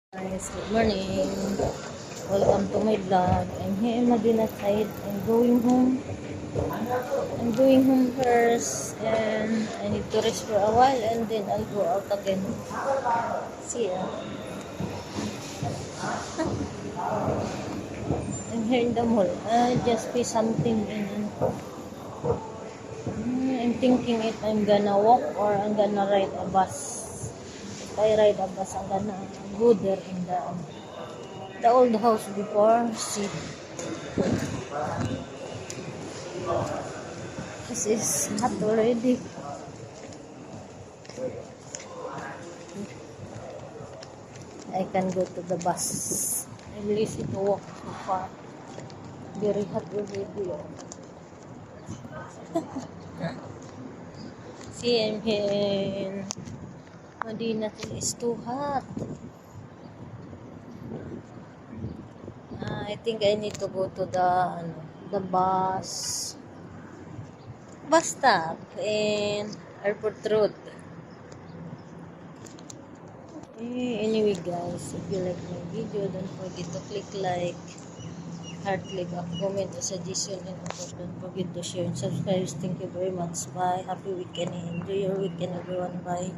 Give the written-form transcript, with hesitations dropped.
Guys, good morning. Welcome to my vlog. I'm here in Madinat side. I'm going home. I'm going home first and I need to rest for a while and then I'll go out again. See ya. I'm here in the mall. I just pay something in. I'm thinking if I'm gonna walk or I'm gonna ride a bus. If I ride a bus, I'm gonna go there in the old house before. See. This is hot already. I can go to the bus. I'm lazy to walk so far. Very hot already. See, I'm here in Medina. It's too hot. I think I need to go to the bus stop in Airport Road. Anyway guys, if you like my video, don't forget to click like, heart click, comment, or suggestion, and of course don't forget to share and subscribe. Thank you very much. Bye. Happy weekend and enjoy your weekend everyone. Bye.